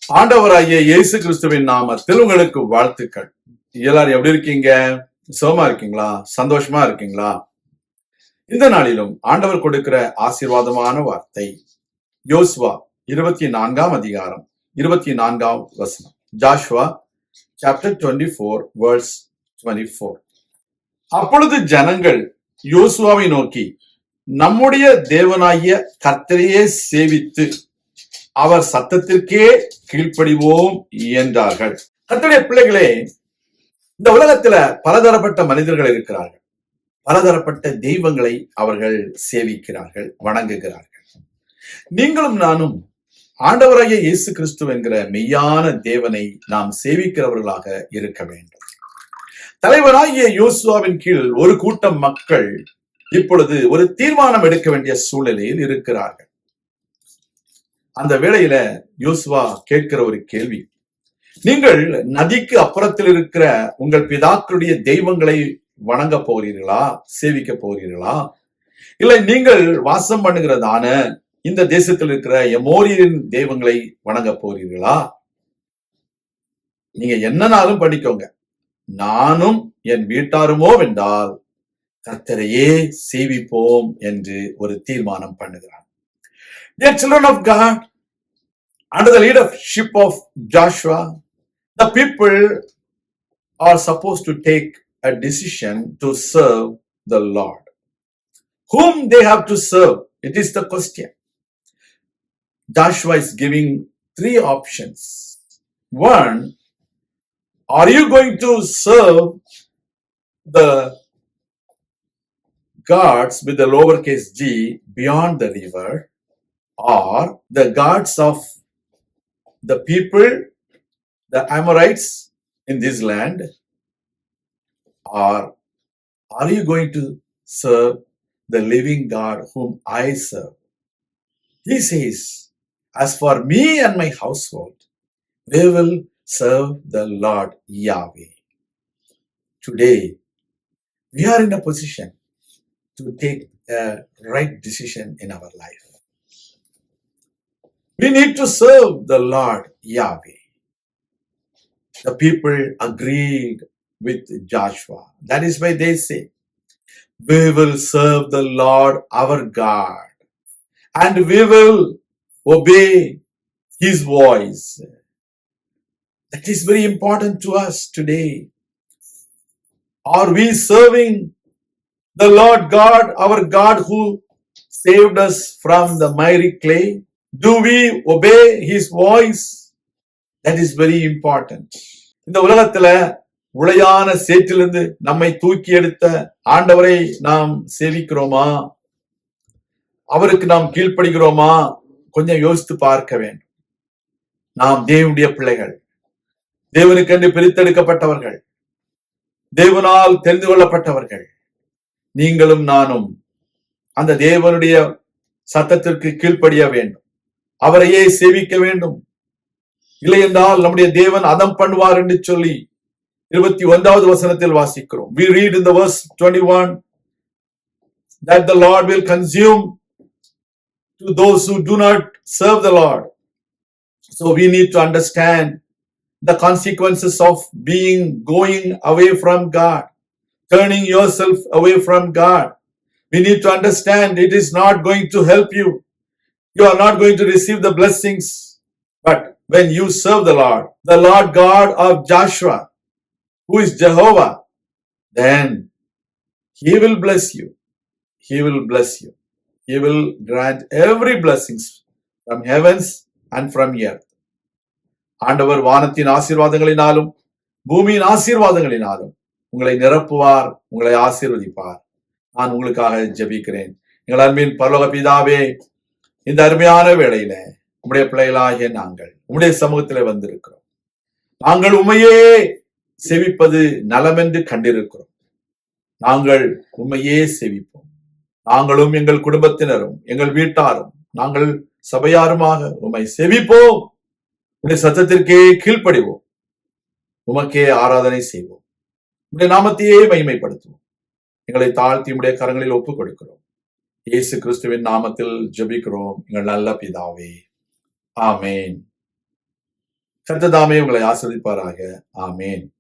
ஆண்டவராகிய இயேசு கிறிஸ்துவின் நாமத்தில் உங்களுக்கு வாழ்த்துக்கள். எல்லாரும் எப்படி இருக்கீங்க? சுகமா இருக்கீங்களா? சந்தோஷமா இருக்கீங்களா? இந்த நாளிலும் ஆண்டவர் கொடுக்கிற ஆசீர்வாதமான வார்த்தை யோசுவா 24 அதிகாரம் 24 வசனம். Joshua chapter 24 verse 24. அப்பொழுது ஜனங்கள் யோசுவாவை நோக்கி, நம்முடைய தேவனாகிய கர்த்தரையே சேவித்து அவர் சத்தத்திற்கே கீழ்ப்படிவோம் என்றார்கள். கர்த்தருடைய பிள்ளைகளே, இந்த உலகத்துல பலதரப்பட்ட மனிதர்கள் இருக்கிறார்கள். பலதரப்பட்ட தெய்வங்களை அவர்கள் சேவிக்கிறார்கள், வணங்குகிறார்கள். நீங்களும் நானும் ஆண்டவராகிய இயேசு கிறிஸ்து என்கிற மெய்யான தேவனை நாம் சேவிக்கிறவர்களாக இருக்க வேண்டும். தலைவராகிய யோசுவாவின் கீழ் ஒரு கூட்டம் மக்கள் இப்பொழுது ஒரு தீர்மானம் எடுக்க வேண்டிய சூழ்நிலையில் இருக்கிறார்கள். அந்த வேளையில யோசுவா கேட்கிற ஒரு கேள்வி, நீங்கள் நதிக்கு அப்புறத்தில் இருக்கிற உங்கள் பிதாக்களுடைய தெய்வங்களை வணங்க போகிறீர்களா, சேவிக்க போகிறீர்களா? இல்லை நீங்கள் வாசம் பண்ணுகிறதான இந்த தேசத்தில் இருக்கிற எமோரியரின் தெய்வங்களை வணங்க போகிறீர்களா? நீங்க என்னனாலும் படிக்கோங்க, நானும் என் வீட்டாருமோ வென்றால் கர்த்தரையே சேவிப்போம் என்று ஒரு தீர்மானம் பண்ணுகிறார். Dear children of God, under the leadership of Joshua, the people are supposed to take a decision to serve the Lord. Whom they have to serve? It is the question. Joshua is giving three options. One, are you going to serve the gods with the lowercase g beyond the river, or the gods of the people, the Amorites in this land, or are you going to serve the living God whom I serve? He says, as for me and my household, we will serve the Lord Yahweh. Today, we are in a position to take a right decision in our life. We need to serve the Lord Yahweh. The people agreed with Joshua. That is why they say, we will serve the Lord our God and we will obey His voice. That is very important to us today. Are we serving the Lord God, our God who saved us from the miry clay? Do we obey His voice? That is very important. இந்த உலகத்துல உளையான சேற்றிலிருந்து நம்மை தூக்கி எடுத்த ஆண்டவரை நாம் சேவிக்கிறோமா? அவருக்கு நாம் கீழ்ப்படுகிறோமா? கொஞ்சம் யோசித்து பார்க்க வேண்டும். நாம் தேவனுடைய பிள்ளைகள், தேவனுக்கென்று பிரித்தெடுக்கப்பட்டவர்கள், தேவனால் தெரிந்து கொள்ளப்பட்டவர்கள். நீங்களும் நானும் அந்த தேவனுடைய சத்தத்திற்கு கீழ்ப்படிய வேண்டும், அவரையே சேவிக்க வேண்டும். இல்லை என்றால் நம்முடைய தேவன் அதம் பண்ணுவார் என்று சொல்லி 21வது வசனத்தில் வாசிக்கிறோம். We read in the verse 21 that the Lord will consume to those who do not serve the Lord. So we need to understand the consequences of going away from God, turning yourself away from God. We need to understand it is not going to help you. You are not going to receive the blessings. But when you serve the Lord God of Joshua, who is Jehovah, then He will bless you. He will bless you. He will grant every blessings from heavens and from earth. ஆண்டவர் வானத்தின் ஆசீர்வாதங்களினாலும் பூமியின் ஆசீர்வாதங்களினாலும் உங்களை நிரப்புவார், உங்களை ஆசீர்வதிப்பார். நான் உங்களுக்காக ஜெபிக்கிறேன். எங்கள் அன்பின் பரலோக பிதாவே, இந்த அருமையான வேளையில உம்முடைய பிள்ளைகளாகிய நாங்கள் உம்முடைய சமூகத்திலே வந்திருக்கிறோம். நாங்கள் உம்மையே செவிப்பது நலமென்று கண்டிருக்கிறோம். நாங்கள் உம்மையே செவிப்போம். நாங்களும் எங்கள் குடும்பத்தினரும் எங்கள் வீட்டாரும் நாங்கள் சபையாருமாக உம்மை செவிப்போம். உம்முடைய சத்தத்திற்கே கீழ்ப்படிவோம். உமக்கே ஆராதனை செய்வோம். உம்முடைய நாமத்தையே மகிமைப்படுத்துவோம். எங்களை தாழ்த்தி உம்முடைய கரங்களில் ஒப்புக் கொடுக்கிறோம். இயேசு கிறிஸ்துவின் நாமத்தில் ஜெபிக்கிறோம் எங்கள் நல்ல பிதாவே. ஆமென். கர்த்தர் தாமே உங்களை ஆசீர்வதிப்பாராக. ஆமென்.